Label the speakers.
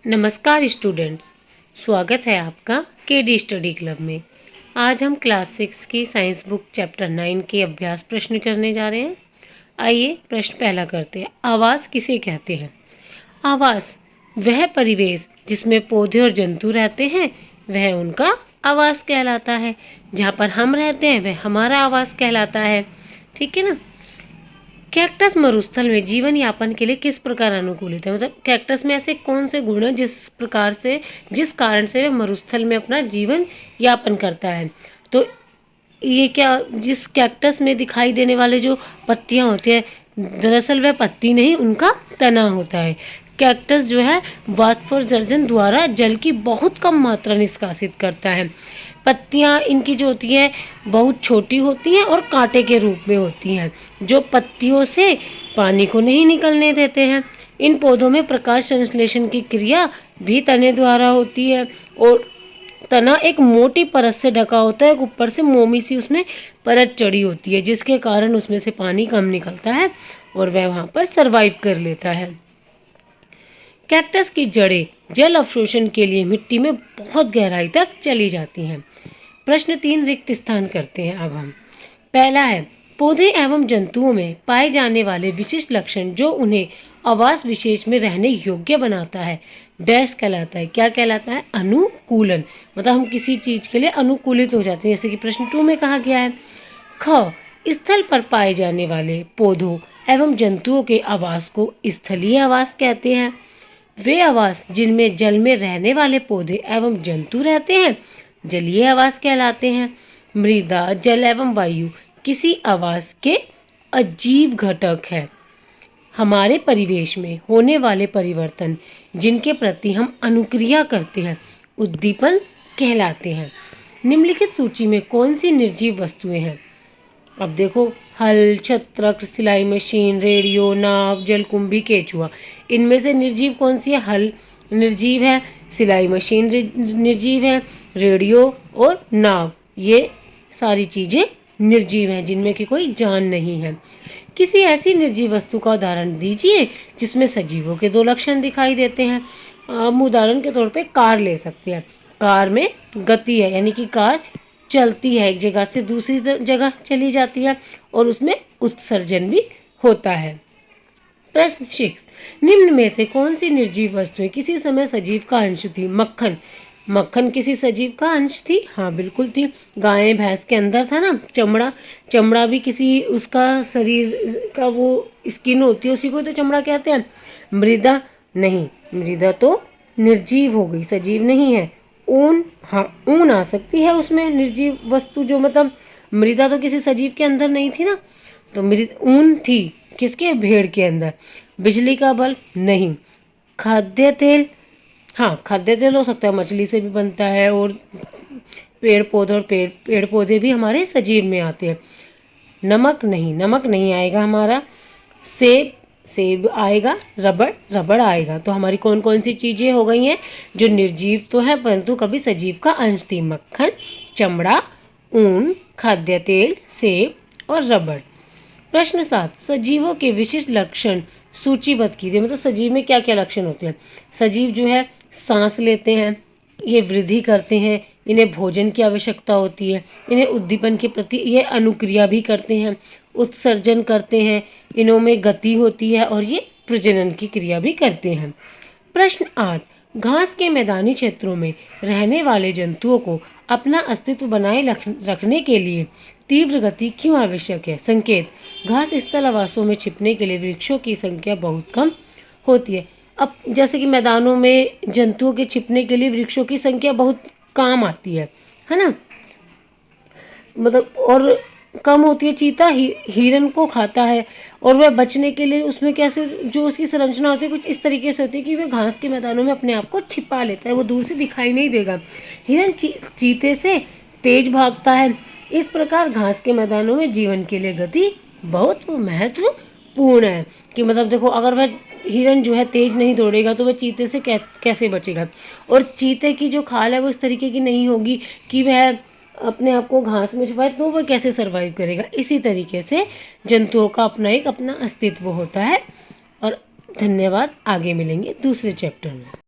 Speaker 1: नमस्कार स्टूडेंट्स, स्वागत है आपका केडी स्टडी क्लब में। आज हम क्लास 6 की साइंस बुक चैप्टर 9 के अभ्यास प्रश्न करने जा रहे हैं। आइए प्रश्न पहला करते हैं। आवास किसे कहते हैं? आवास वह परिवेश जिसमें पौधे और जंतु रहते हैं, वह उनका आवास कहलाता है। जहाँ पर हम रहते हैं वह हमारा आवास कहलाता है। ठीक है ना। कैक्टस मरुस्थल में जीवन यापन के लिए किस प्रकार अनुकूलित है? मतलब कैक्टस में ऐसे कौन से गुण हैं जिस कारण से वह मरुस्थल में अपना जीवन यापन करता है? तो ये क्या, जिस कैक्टस में दिखाई देने वाले जो पत्तियां होती है, दरअसल वह पत्ती नहीं, उनका तना होता है। कैक्टस जो है वाष्पोत्सर्जन द्वारा जल की बहुत कम मात्रा निष्कासित करता है। पत्तियां इनकी जो होती है बहुत छोटी होती हैं और कांटे के रूप में होती हैं, जो पत्तियों से पानी को नहीं निकलने देते हैं। इन पौधों में प्रकाश संश्लेषण की क्रिया भी तने द्वारा होती है और तना एक मोटी परत से ढका होता है। ऊपर से मोमी सी उसमें परत चढ़ी होती है, जिसके कारण उसमें से पानी कम निकलता है और वह वहाँ पर सरवाइव कर लेता है। कैक्टस की जड़ें जल अवशोषण के लिए मिट्टी में बहुत गहराई तक चली जाती हैं। प्रश्न 3 रिक्त स्थान करते हैं। अब हम पहला है, पौधे एवं जंतुओं में पाए जाने वाले विशिष्ट लक्षण जो उन्हें आवास विशेष में रहने योग्य बनाता है, डैश कहलाता है। क्या कहलाता है? अनुकूलन। मतलब हम किसी चीज के लिए अनुकूलित हो जाते हैं, जैसे कि प्रश्न 2 में कहा गया है। ख, स्थल पर पाए जाने वाले पौधों एवं जंतुओं के आवास को स्थलीय आवास कहते हैं। वे आवास जिनमें जल में रहने वाले पौधे एवं जंतु रहते हैं जलीय आवास कहलाते हैं। मृदा, जल एवं वायु किसी आवास के अजीव घटक है। हमारे परिवेश में होने वाले परिवर्तन जिनके प्रति हम अनुक्रिया करते हैं उद्दीपन कहलाते हैं। निम्नलिखित सूची में कौन सी निर्जीव वस्तुएं हैं? अब देखो, हल, छत्रक, सिलाई मशीन, रेडियो, नाव, जलकुंभी, केचुआ। इनमें से निर्जीव कौन सी है? हल निर्जीव है, सिलाई मशीन निर्जीव है, रेडियो और नाव, ये सारी चीज़ें निर्जीव हैं जिनमें कि कोई जान नहीं है। किसी ऐसी निर्जीव वस्तु का उदाहरण दीजिए जिसमें सजीवों के 2 लक्षण दिखाई देते हैं। हम उदाहरण के तौर पे कार ले सकते हैं। कार में गति है, यानी कि कार चलती है, एक जगह से दूसरी जगह चली जाती है और उसमें उत्सर्जन भी होता है। प्रश्न 6, निम्न में से कौन सी निर्जीव वस्तुएं किसी समय सजीव का अंश थी? मक्खन। मक्खन किसी सजीव का अंश थी? हाँ, बिल्कुल थी। गाय भैंस के अंदर था ना चमड़ा, चमड़ा भी किसी, उसका शरीर का वो स्किन होती है, उसी को तो चमड़ा कहते हैं। मृदा नहीं, मृदा तो निर्जीव हो गई, सजीव नहीं है। ऊन, हाँ ऊन आ सकती है उसमें निर्जीव वस्तु, जो मतलब मृदा तो किसी सजीव के अंदर नहीं थी ना, तो ऊन थी किसके? भेड़ के अंदर। बिजली का बल्ब नहीं। खाद्य तेल, हाँ खाद्य तेल हो सकता है, मछली से भी बनता है और पेड़ पौधे, और पेड़ पौधे भी हमारे सजीव में आते हैं। नमक नहीं, नमक नहीं आएगा हमारा। सेब, सेब आएगा। रबड़, रबड़ आएगा। तो हमारी कौन कौन सी चीज़ें हो गई हैं जो निर्जीव तो है परंतु कभी सजीव का अंश थी? मक्खन, चमड़ा, ऊन, खाद्य तेल, सेब और रबड़। प्रश्न 7, सजीवों के विशिष्ट लक्षण सूचीबद्ध कीजिए। मतलब सजीव में क्या क्या लक्षण होते हैं? सजीव जो है सांस लेते हैं, ये वृद्धि करते हैं, इन्हें भोजन की आवश्यकता होती है, इन्हें उद्दीपन के प्रति ये अनुक्रिया भी करते हैं, उत्सर्जन करते हैं, इनों में गति होती है और ये प्रजनन की क्रिया भी करते हैं। प्रश्न 8, घास के मैदानी क्षेत्रों में रहने वाले जंतुओं को अपना अस्तित्व बनाए रखने के लिए तीव्र गति क्यों आवश्यक है? संकेत, घास स्थल आवासों में छिपने के लिए वृक्षों की संख्या बहुत कम होती है। अब जैसे कि मैदानों में जंतुओं के छिपने के लिए वृक्षों की संख्या बहुत कम आती है ना, मतलब और कम होती है। चीता हिरन को खाता है और वह बचने के लिए उसमें कैसे, जो उसकी संरचना होती है कुछ इस तरीके से होती है कि वह घास के मैदानों में अपने आप को छिपा लेता है, वो दूर से दिखाई नहीं देगा। हिरन चीते से तेज भागता है। इस प्रकार घास के मैदानों में जीवन के लिए गति बहुत महत्वपूर्ण है। कि मतलब देखो, अगर वह हिरन जो है तेज नहीं दौड़ेगा तो वह चीते से कैसे बचेगा? और चीते की जो खाल है वो इस तरीके की नहीं होगी कि वह अपने आप को घास में छुपाए, तो वह कैसे सरवाइव करेगा? इसी तरीके से जंतुओं का अपना अस्तित्व होता है। और धन्यवाद, आगे मिलेंगे दूसरे चैप्टर में।